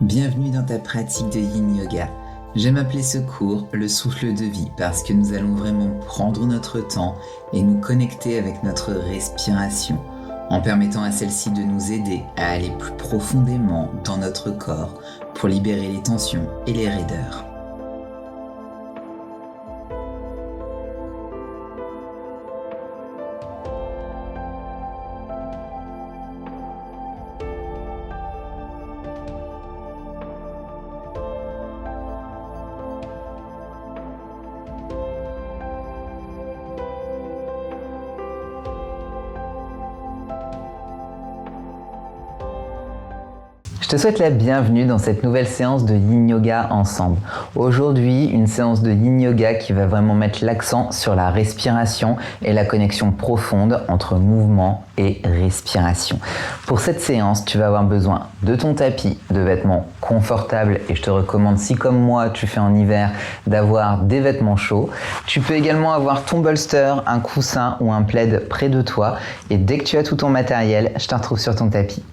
Bienvenue dans ta pratique de Yin Yoga. J'aime appeler ce cours le souffle de vie parce que nous allons vraiment prendre notre temps et nous connecter avec notre respiration en permettant à celle-ci de nous aider à aller plus profondément dans notre corps pour libérer les tensions et les raideurs. Je te souhaite la bienvenue dans cette nouvelle séance de Yin Yoga ensemble. Aujourd'hui, une séance de Yin Yoga qui va vraiment mettre l'accent sur la respiration et la connexion profonde entre mouvement et respiration. Pour cette séance, tu vas avoir besoin de ton tapis, de vêtements confortables et je te recommande, si comme moi tu fais en hiver, d'avoir des vêtements chauds. Tu peux également avoir ton bolster, un coussin ou un plaid près de toi et dès que tu as tout ton matériel, je te retrouve sur ton tapis.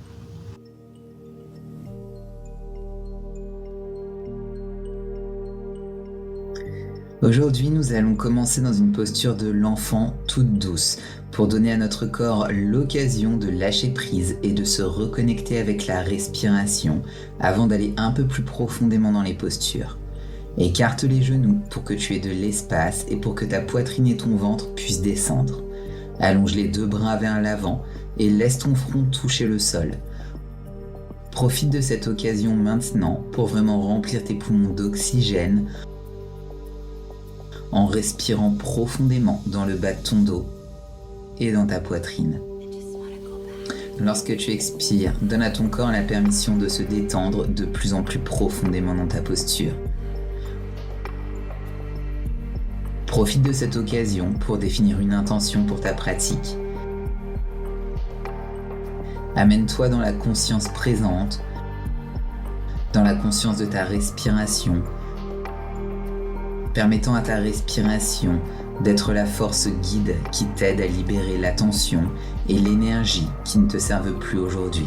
Aujourd'hui, nous allons commencer dans une posture de l'enfant toute douce pour donner à notre corps l'occasion de lâcher prise et de se reconnecter avec la respiration avant d'aller un peu plus profondément dans les postures. Écarte les genoux pour que tu aies de l'espace et pour que ta poitrine et ton ventre puissent descendre. Allonge les deux bras vers l'avant et laisse ton front toucher le sol. Profite de cette occasion maintenant pour vraiment remplir tes poumons d'oxygène en respirant profondément dans le bas de ton dos et dans ta poitrine. Lorsque tu expires, donne à ton corps la permission de se détendre de plus en plus profondément dans ta posture. Profite de cette occasion pour définir une intention pour ta pratique. Amène-toi dans la conscience présente, dans la conscience de ta respiration, permettant à ta respiration d'être la force guide qui t'aide à libérer la tension et l'énergie qui ne te servent plus aujourd'hui.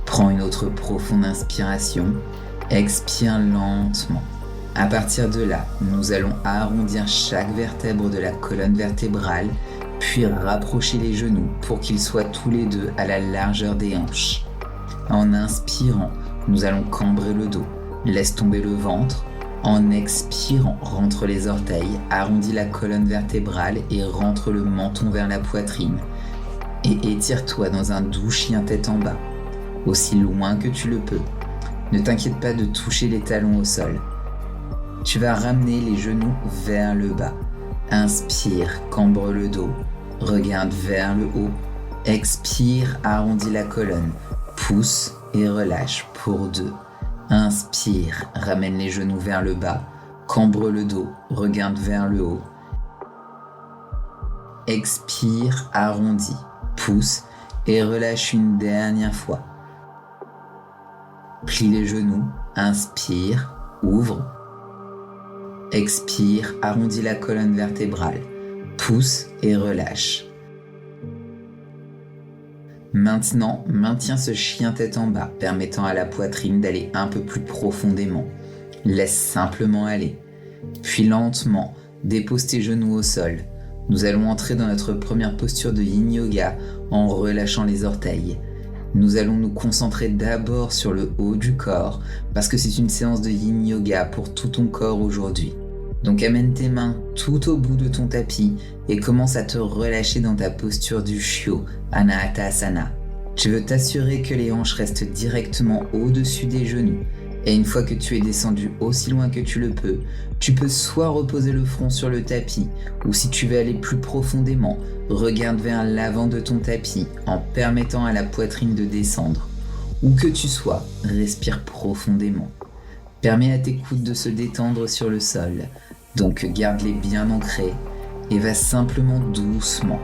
Prends une autre profonde inspiration, expire lentement. À partir de là, nous allons arrondir chaque vertèbre de la colonne vertébrale, puis rapprocher les genoux pour qu'ils soient tous les deux à la largeur des hanches. En inspirant, nous allons cambrer le dos, laisse tomber le ventre. En expirant, rentre les orteils, arrondis la colonne vertébrale et rentre le menton vers la poitrine. Et étire-toi dans un doux chien tête en bas, aussi loin que tu le peux. Ne t'inquiète pas de toucher les talons au sol. Tu vas ramener les genoux vers le bas. Inspire, cambre le dos, regarde vers le haut. Expire, arrondis la colonne, pousse et relâche pour 2. Inspire, ramène les genoux vers le bas, cambre le dos, regarde vers le haut. Expire, arrondis, pousse et relâche une dernière fois. Plie les genoux, inspire, ouvre. Expire, arrondis la colonne vertébrale, pousse et relâche. Maintenant, maintiens ce chien tête en bas, permettant à la poitrine d'aller un peu plus profondément. Laisse simplement aller. Puis lentement, dépose tes genoux au sol. Nous allons entrer dans notre première posture de Yin Yoga en relâchant les orteils. Nous allons nous concentrer d'abord sur le haut du corps parce que c'est une séance de Yin Yoga pour tout ton corps aujourd'hui. Donc amène tes mains tout au bout de ton tapis et commence à te relâcher dans ta posture du Shyo, Anahatasana. Tu veux t'assurer que les hanches restent directement au-dessus des genoux. Et une fois que tu es descendu aussi loin que tu le peux, tu peux soit reposer le front sur le tapis, ou si tu veux aller plus profondément, regarde vers l'avant de ton tapis en permettant à la poitrine de descendre. Où que tu sois, respire profondément. Permets à tes coudes de se détendre sur le sol. Donc garde-les bien ancrés et va simplement doucement.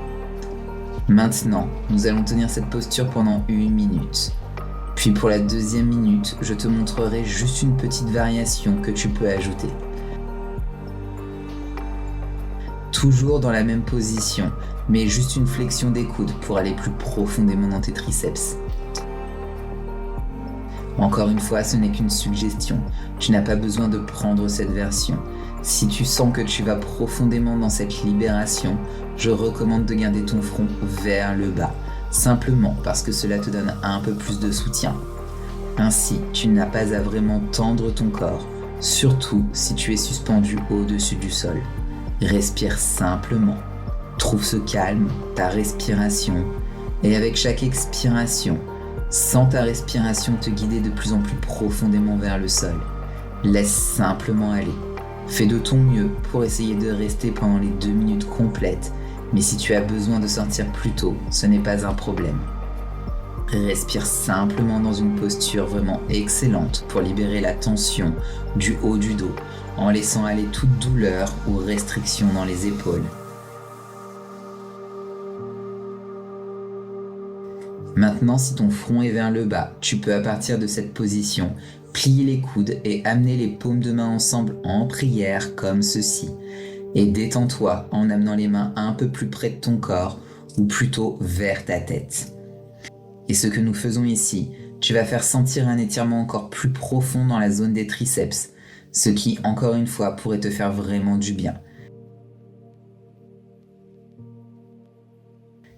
Maintenant, nous allons tenir cette posture pendant 1 minute. Puis pour la 2e minute, je te montrerai juste une petite variation que tu peux ajouter. Toujours dans la même position, mais juste une flexion des coudes pour aller plus profondément dans tes triceps. Encore une fois, ce n'est qu'une suggestion. Tu n'as pas besoin de prendre cette version. Si tu sens que tu vas profondément dans cette libération, je recommande de garder ton front vers le bas, simplement parce que cela te donne un peu plus de soutien. Ainsi, tu n'as pas à vraiment tendre ton corps, surtout si tu es suspendu au-dessus du sol. Respire simplement. Trouve ce calme, ta respiration, et avec chaque expiration, sens ta respiration te guider de plus en plus profondément vers le sol. Laisse simplement aller. Fais de ton mieux pour essayer de rester pendant les 2 minutes complètes, mais si tu as besoin de sortir plus tôt, ce n'est pas un problème. Respire simplement dans une posture vraiment excellente pour libérer la tension du haut du dos, en laissant aller toute douleur ou restriction dans les épaules. Maintenant, si ton front est vers le bas, tu peux à partir de cette position plier les coudes et amener les paumes de main ensemble en prière comme ceci. Et détends-toi en amenant les mains un peu plus près de ton corps ou plutôt vers ta tête. Et ce que nous faisons ici, tu vas faire sentir un étirement encore plus profond dans la zone des triceps, ce qui, encore une fois, pourrait te faire vraiment du bien.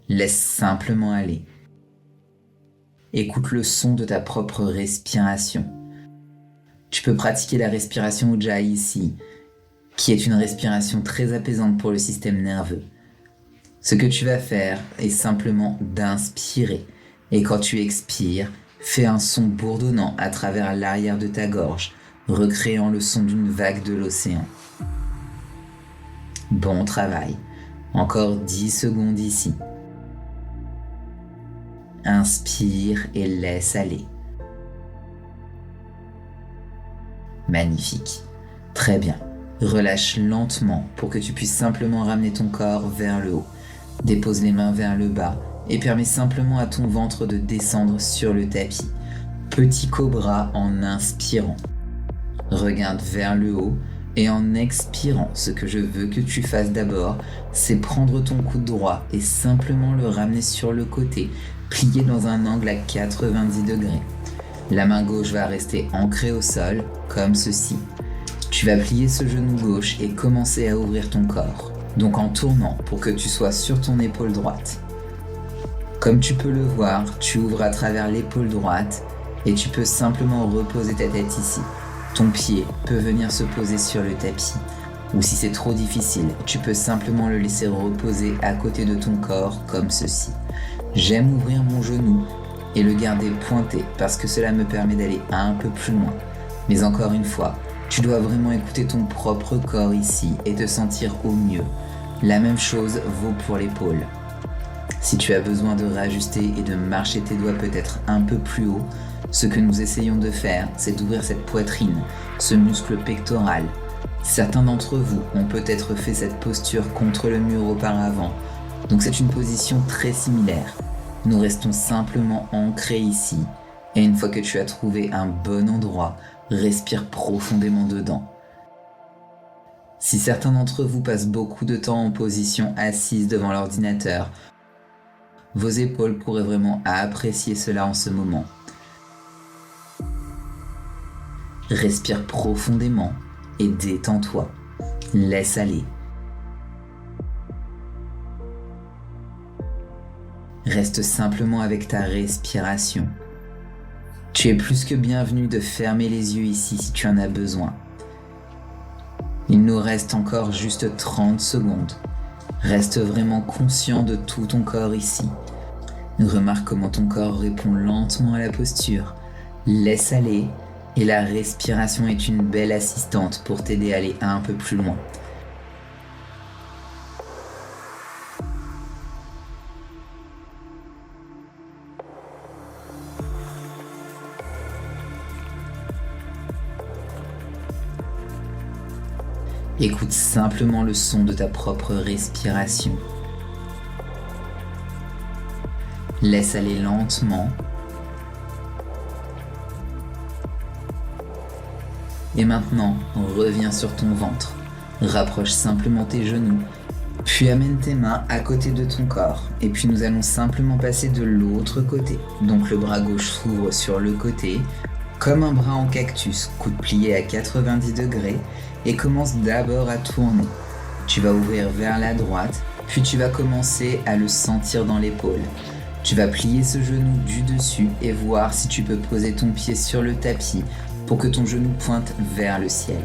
Laisse simplement aller. Écoute le son de ta propre respiration. Tu peux pratiquer la respiration Ujjayi ici, qui est une respiration très apaisante pour le système nerveux. Ce que tu vas faire est simplement d'inspirer. Et quand tu expires, fais un son bourdonnant à travers l'arrière de ta gorge, recréant le son d'une vague de l'océan. Bon travail. Encore 10 secondes ici. Inspire et laisse aller. Magnifique. Très bien. Relâche lentement pour que tu puisses simplement ramener ton corps vers le haut. Dépose les mains vers le bas et permets simplement à ton ventre de descendre sur le tapis. Petit cobra en inspirant. Regarde vers le haut et en expirant, ce que je veux que tu fasses d'abord, c'est prendre ton coude droit et simplement le ramener sur le côté, plié dans un angle à 90 degrés. La main gauche va rester ancrée au sol, comme ceci. Tu vas plier ce genou gauche et commencer à ouvrir ton corps, donc en tournant pour que tu sois sur ton épaule droite. Comme tu peux le voir, tu ouvres à travers l'épaule droite et tu peux simplement reposer ta tête ici. Ton pied peut venir se poser sur le tapis, ou si c'est trop difficile, tu peux simplement le laisser reposer à côté de ton corps comme ceci. J'aime ouvrir mon genou et le garder pointé parce que cela me permet d'aller un peu plus loin. Mais encore une fois, tu dois vraiment écouter ton propre corps ici et te sentir au mieux. La même chose vaut pour l'épaule. Si tu as besoin de réajuster et de marcher tes doigts peut-être un peu plus haut, ce que nous essayons de faire, c'est d'ouvrir cette poitrine, ce muscle pectoral. Certains d'entre vous ont peut-être fait cette posture contre le mur auparavant, donc c'est une position très similaire. Nous restons simplement ancrés ici, et une fois que tu as trouvé un bon endroit, respire profondément dedans. Si certains d'entre vous passent beaucoup de temps en position assise devant l'ordinateur, vos épaules pourraient vraiment apprécier cela en ce moment. Respire profondément et détends-toi. Laisse aller. Reste simplement avec ta respiration. Tu es plus que bienvenu de fermer les yeux ici si tu en as besoin. Il nous reste encore juste 30 secondes. Reste vraiment conscient de tout ton corps ici. Remarque comment ton corps répond lentement à la posture. Laisse aller et la respiration est une belle assistante pour t'aider à aller un peu plus loin. Écoute simplement le son de ta propre respiration. Laisse aller lentement. Et maintenant, reviens sur ton ventre. Rapproche simplement tes genoux, puis amène tes mains à côté de ton corps. Et puis nous allons simplement passer de l'autre côté. Donc le bras gauche s'ouvre sur le côté, comme un bras en cactus, coude plié à 90 degrés et commence d'abord à tourner. Tu vas ouvrir vers la droite, puis tu vas commencer à le sentir dans l'épaule. Tu vas plier ce genou du dessus et voir si tu peux poser ton pied sur le tapis pour que ton genou pointe vers le ciel.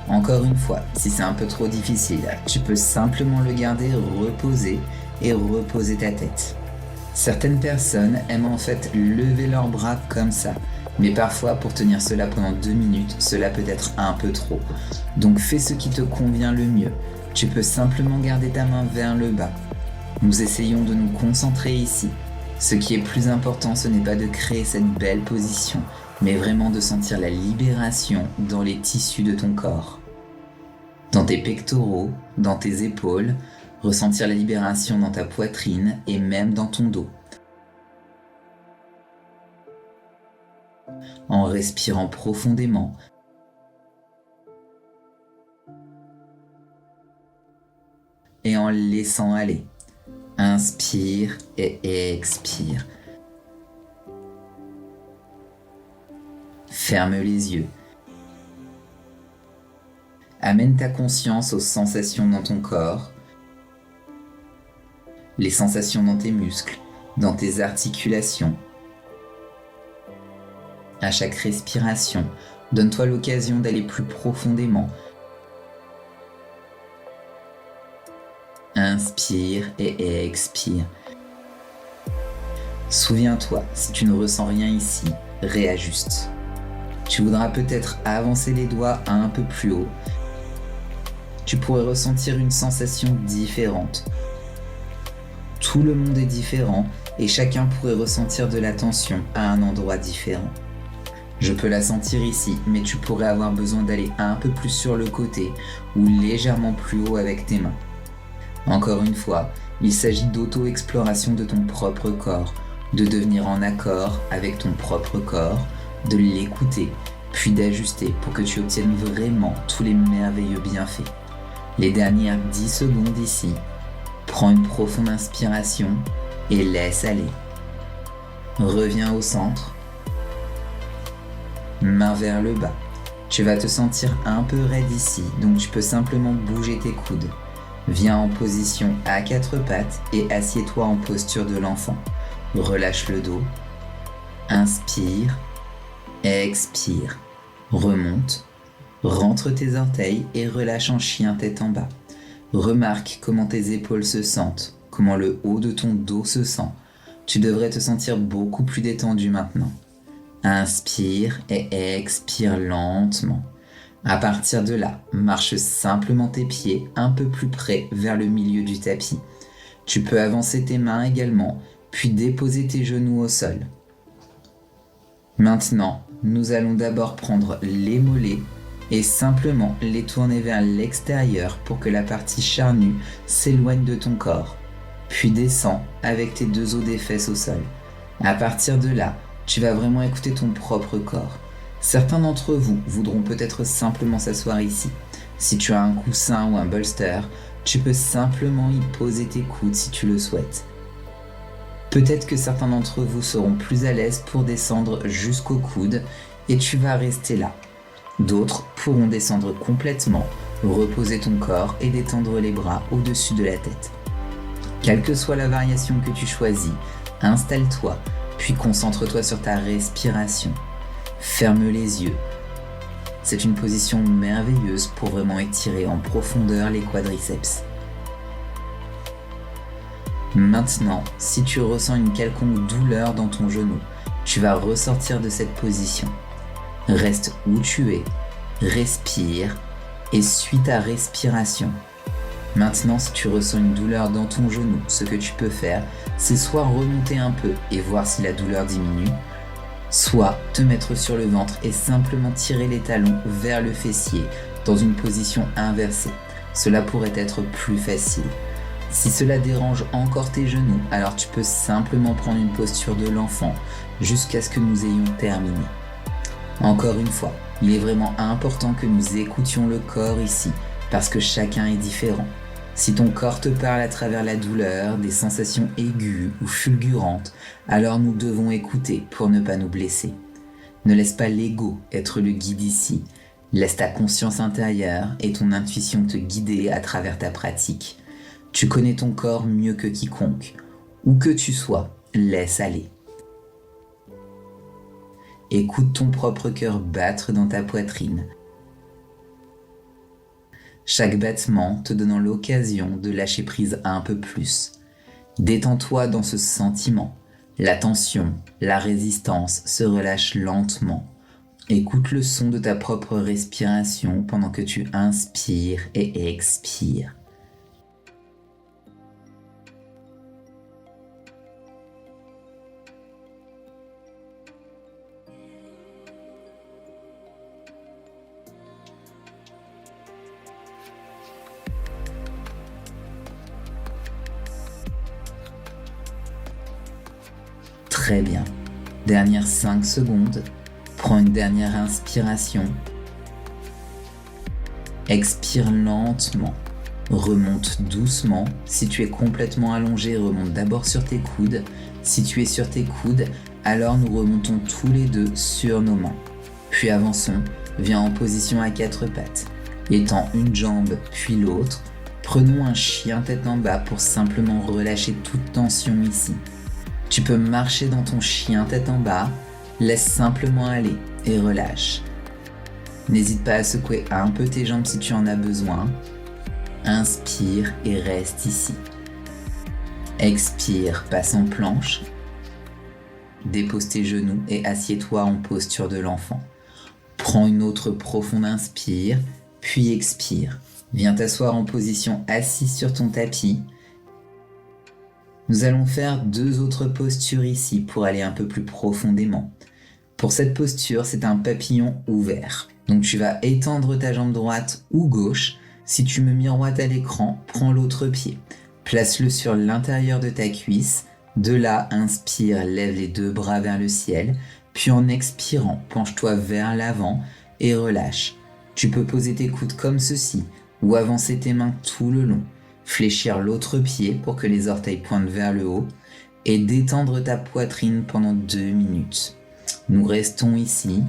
Encore une fois, si c'est un peu trop difficile, tu peux simplement le garder reposé et reposer ta tête. Certaines personnes aiment en fait lever leurs bras comme ça, mais parfois pour tenir cela pendant 2 minutes, cela peut être un peu trop. Donc fais ce qui te convient le mieux. Tu peux simplement garder ta main vers le bas. Nous essayons de nous concentrer ici. Ce qui est plus important, ce n'est pas de créer cette belle position, mais vraiment de sentir la libération dans les tissus de ton corps. Dans tes pectoraux, dans tes épaules, ressentir la libération dans ta poitrine et même dans ton dos. En respirant profondément, et en laissant aller. Inspire et expire. Ferme les yeux. Amène ta conscience aux sensations dans ton corps, les sensations dans tes muscles, dans tes articulations. À chaque respiration, donne-toi l'occasion d'aller plus profondément. Inspire et expire. Souviens-toi, si tu ne ressens rien ici, réajuste. Tu voudras peut-être avancer les doigts un peu plus haut. Tu pourrais ressentir une sensation différente. Tout le monde est différent et chacun pourrait ressentir de la tension à un endroit différent. Je peux la sentir ici, mais tu pourrais avoir besoin d'aller un peu plus sur le côté ou légèrement plus haut avec tes mains. Encore une fois, il s'agit d'auto-exploration de ton propre corps, de devenir en accord avec ton propre corps, de l'écouter, puis d'ajuster pour que tu obtiennes vraiment tous les merveilleux bienfaits. Les dernières 10 secondes ici, prends une profonde inspiration et laisse aller. Reviens au centre, main vers le bas. Tu vas te sentir un peu raide ici, donc tu peux simplement bouger tes coudes. Viens en position à 4 pattes et assieds-toi en posture de l'enfant. Relâche le dos. Inspire. Expire. Remonte. Rentre tes orteils et relâche en chien tête en bas. Remarque comment tes épaules se sentent, comment le haut de ton dos se sent. Tu devrais te sentir beaucoup plus détendu maintenant. Inspire et expire lentement. À partir de là, marche simplement tes pieds un peu plus près vers le milieu du tapis. Tu peux avancer tes mains également, puis déposer tes genoux au sol. Maintenant, nous allons d'abord prendre les mollets et simplement les tourner vers l'extérieur pour que la partie charnue s'éloigne de ton corps. Puis descends avec tes 2 os des fesses au sol. À partir de là, tu vas vraiment écouter ton propre corps. Certains d'entre vous voudront peut-être simplement s'asseoir ici. Si tu as un coussin ou un bolster, tu peux simplement y poser tes coudes si tu le souhaites. Peut-être que certains d'entre vous seront plus à l'aise pour descendre jusqu'au coude et tu vas rester là. D'autres pourront descendre complètement, reposer ton corps et détendre les bras au-dessus de la tête. Quelle que soit la variation que tu choisis, installe-toi, puis concentre-toi sur ta respiration. Ferme les yeux. C'est une position merveilleuse pour vraiment étirer en profondeur les quadriceps. Maintenant, si tu ressens une quelconque douleur dans ton genou, tu vas ressortir de cette position. Reste où tu es, respire et suis ta respiration. Maintenant, si tu ressens une douleur dans ton genou, ce que tu peux faire, c'est soit remonter un peu et voir si la douleur diminue, soit te mettre sur le ventre et simplement tirer les talons vers le fessier dans une position inversée. Cela pourrait être plus facile. Si cela dérange encore tes genoux, alors tu peux simplement prendre une posture de l'enfant jusqu'à ce que nous ayons terminé. Encore une fois, il est vraiment important que nous écoutions le corps ici parce que chacun est différent. Si ton corps te parle à travers la douleur, des sensations aiguës ou fulgurantes, alors nous devons écouter pour ne pas nous blesser. Ne laisse pas l'ego être le guide ici. Laisse ta conscience intérieure et ton intuition te guider à travers ta pratique. Tu connais ton corps mieux que quiconque. Où que tu sois, laisse aller. Écoute ton propre cœur battre dans ta poitrine. Chaque battement te donnant l'occasion de lâcher prise un peu plus. Détends-toi dans ce sentiment. La tension, la résistance se relâchent lentement. Écoute le son de ta propre respiration pendant que tu inspires et expires. Très bien. Dernières 5 secondes. Prends une dernière inspiration. Expire lentement. Remonte doucement. Si tu es complètement allongé, remonte d'abord sur tes coudes. Si tu es sur tes coudes, alors nous remontons tous les deux sur nos mains. Puis avançons. Viens en position à 4 pattes. Étends une jambe puis l'autre. Prenons un chien tête en bas pour simplement relâcher toute tension ici. Tu peux marcher dans ton chien tête en bas, laisse simplement aller et relâche. N'hésite pas à secouer un peu tes jambes si tu en as besoin. Inspire et reste ici. Expire, passe en planche. Dépose tes genoux et assieds-toi en posture de l'enfant. Prends une autre profonde inspire, puis expire. Viens t'asseoir en position assise sur ton tapis. Nous allons faire 2 autres postures ici pour aller un peu plus profondément. Pour cette posture, c'est un papillon ouvert. Donc tu vas étendre ta jambe droite ou gauche. Si tu me miroites à l'écran, prends l'autre pied. Place-le sur l'intérieur de ta cuisse. De là, inspire, lève les 2 bras vers le ciel. Puis en expirant, penche-toi vers l'avant et relâche. Tu peux poser tes coudes comme ceci ou avancer tes mains tout le long. Fléchir l'autre pied pour que les orteils pointent vers le haut et détendre ta poitrine pendant 2 minutes. Nous restons ici,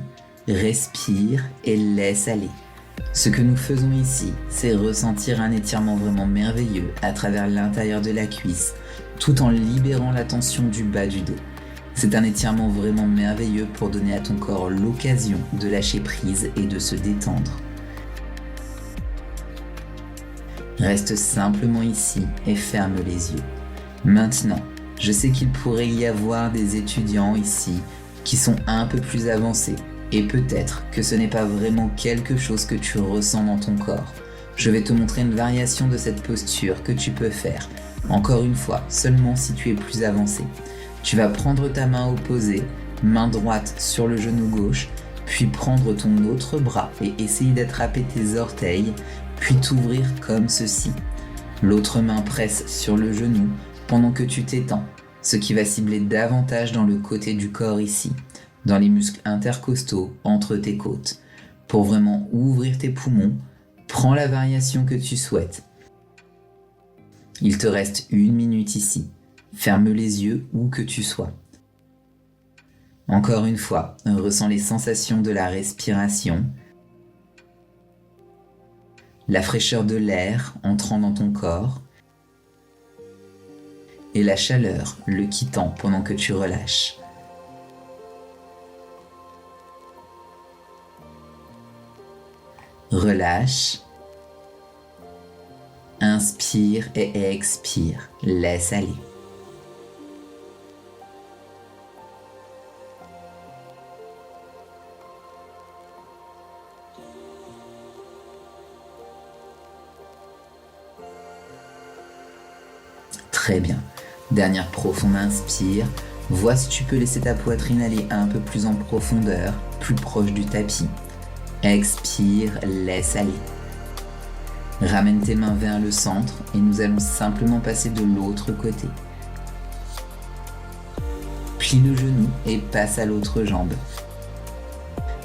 respire et laisse aller. Ce que nous faisons ici, c'est ressentir un étirement vraiment merveilleux à travers l'intérieur de la cuisse, tout en libérant la tension du bas du dos. C'est un étirement vraiment merveilleux pour donner à ton corps l'occasion de lâcher prise et de se détendre. Reste simplement ici et ferme les yeux. Maintenant, je sais qu'il pourrait y avoir des étudiants ici qui sont un peu plus avancés et peut-être que ce n'est pas vraiment quelque chose que tu ressens dans ton corps. Je vais te montrer une variation de cette posture que tu peux faire. Encore une fois, seulement si tu es plus avancé. Tu vas prendre ta main opposée, main droite sur le genou gauche, puis prendre ton autre bras et essayer d'attraper tes orteils, puis t'ouvrir comme ceci. L'autre main presse sur le genou pendant que tu t'étends, ce qui va cibler davantage dans le côté du corps ici, dans les muscles intercostaux entre tes côtes. Pour vraiment ouvrir tes poumons, prends la variation que tu souhaites. Il te reste 1 minute ici. Ferme les yeux où que tu sois. Encore une fois, ressens les sensations de la respiration, la fraîcheur de l'air entrant dans ton corps et la chaleur le quittant pendant que tu relâches. Relâche, inspire et expire, laisse aller. Très bien. Dernière profonde inspire. Vois si tu peux laisser ta poitrine aller un peu plus en profondeur, plus proche du tapis. Expire, laisse aller. Ramène tes mains vers le centre et nous allons simplement passer de l'autre côté. Plie le genou et passe à l'autre jambe.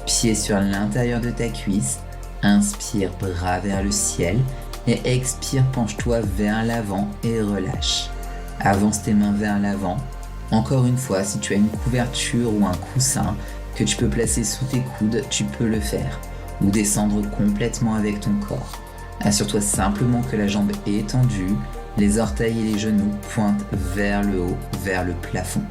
Pied sur l'intérieur de ta cuisse. Inspire, bras vers le ciel. Et expire, penche-toi vers l'avant et relâche. Avance tes mains vers l'avant. Encore une fois, si tu as une couverture ou un coussin, que tu peux placer sous tes coudes, tu peux le faire, ou descendre complètement avec ton corps. Assure-toi simplement que la jambe est étendue, les orteils et les genoux pointent vers le haut, vers le plafond.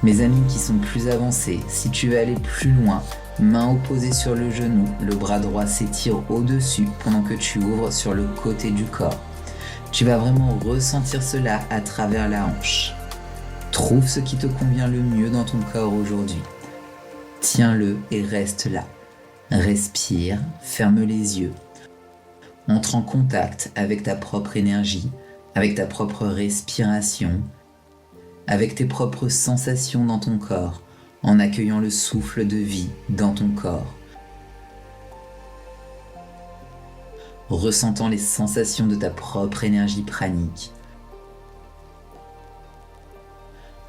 Mes amis qui sont plus avancés, si tu veux aller plus loin, main opposée sur le genou, le bras droit s'étire au-dessus pendant que tu ouvres sur le côté du corps. Tu vas vraiment ressentir cela à travers la hanche. Trouve ce qui te convient le mieux dans ton corps aujourd'hui. Tiens-le et reste là. Respire, ferme les yeux. Entre en contact avec ta propre énergie, avec ta propre respiration, avec tes propres sensations dans ton corps, en accueillant le souffle de vie dans ton corps. Ressentant les sensations de ta propre énergie pranique.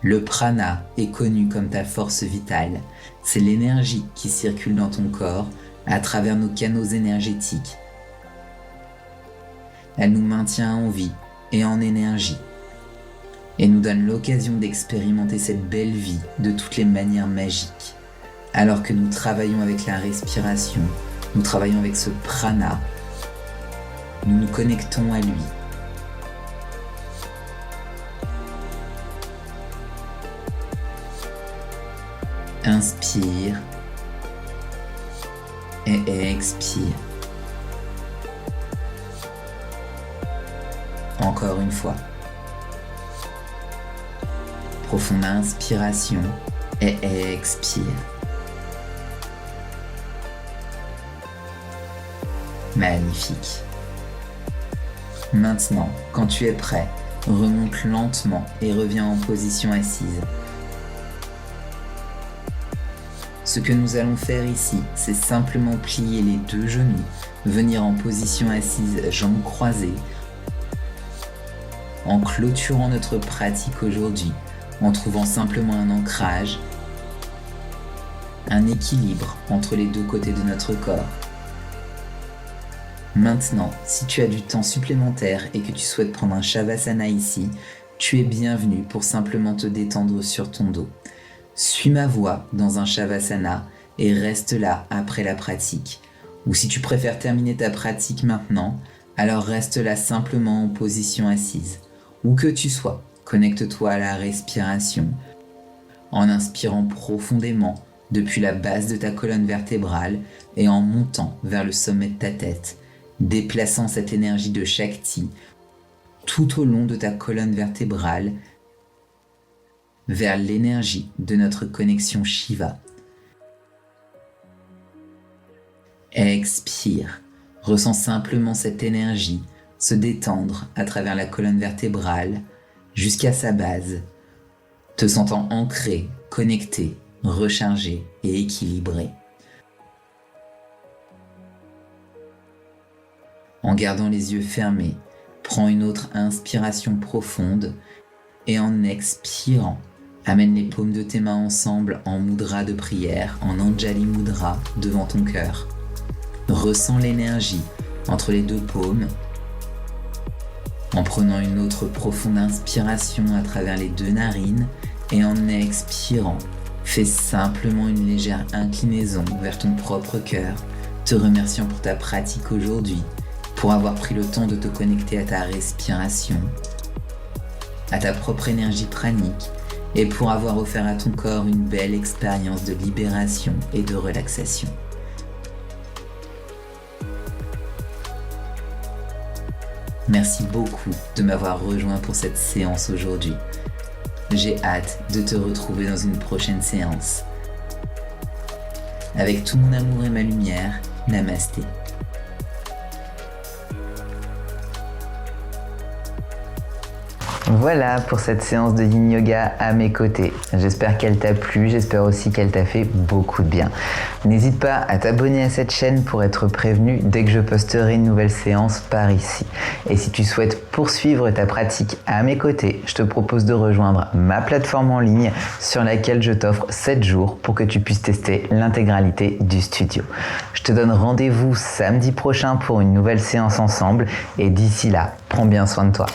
Le prana est connu comme ta force vitale. C'est l'énergie qui circule dans ton corps à travers nos canaux énergétiques. Elle nous maintient en vie et en énergie et nous donne l'occasion d'expérimenter cette belle vie de toutes les manières magiques. Alors que nous travaillons avec la respiration, nous travaillons avec ce prana, nous nous connectons à lui. Inspire et expire. Encore une fois. Profonde inspiration et expire. Magnifique. Maintenant, quand tu es prêt, remonte lentement et reviens en position assise. Ce que nous allons faire ici, c'est simplement plier les deux genoux, venir en position assise, jambes croisées, en clôturant notre pratique aujourd'hui, en trouvant simplement un ancrage, un équilibre entre les deux côtés de notre corps. Maintenant, si tu as du temps supplémentaire et que tu souhaites prendre un Shavasana ici, tu es bienvenu pour simplement te détendre sur ton dos. Suis ma voix dans un Shavasana et reste là après la pratique. Ou si tu préfères terminer ta pratique maintenant, alors reste là simplement en position assise. Où que tu sois, connecte-toi à la respiration en inspirant profondément depuis la base de ta colonne vertébrale et en montant vers le sommet de ta tête, déplaçant cette énergie de Shakti tout au long de ta colonne vertébrale vers l'énergie de notre connexion Shiva. Expire, ressens simplement cette énergie se détendre à travers la colonne vertébrale jusqu'à sa base, te sentant ancré, connecté, rechargé et équilibré. En gardant les yeux fermés, prends une autre inspiration profonde et en expirant, amène les paumes de tes mains ensemble en mudra de prière, en Anjali Mudra devant ton cœur. Ressens l'énergie entre les deux paumes en prenant une autre profonde inspiration à travers les deux narines et en expirant, fais simplement une légère inclinaison vers ton propre cœur, te remerciant pour ta pratique aujourd'hui, pour avoir pris le temps de te connecter à ta respiration, à ta propre énergie pranique et pour avoir offert à ton corps une belle expérience de libération et de relaxation. Merci beaucoup de m'avoir rejoint pour cette séance aujourd'hui. J'ai hâte de te retrouver dans une prochaine séance. Avec tout mon amour et ma lumière, Namasté. Voilà pour cette séance de Yin Yoga à mes côtés. J'espère qu'elle t'a plu, j'espère aussi qu'elle t'a fait beaucoup de bien. N'hésite pas à t'abonner à cette chaîne pour être prévenu dès que je posterai une nouvelle séance par ici. Et si tu souhaites poursuivre ta pratique à mes côtés, je te propose de rejoindre ma plateforme en ligne sur laquelle je t'offre 7 jours pour que tu puisses tester l'intégralité du studio. Je te donne rendez-vous samedi prochain pour une nouvelle séance ensemble et d'ici là, prends bien soin de toi.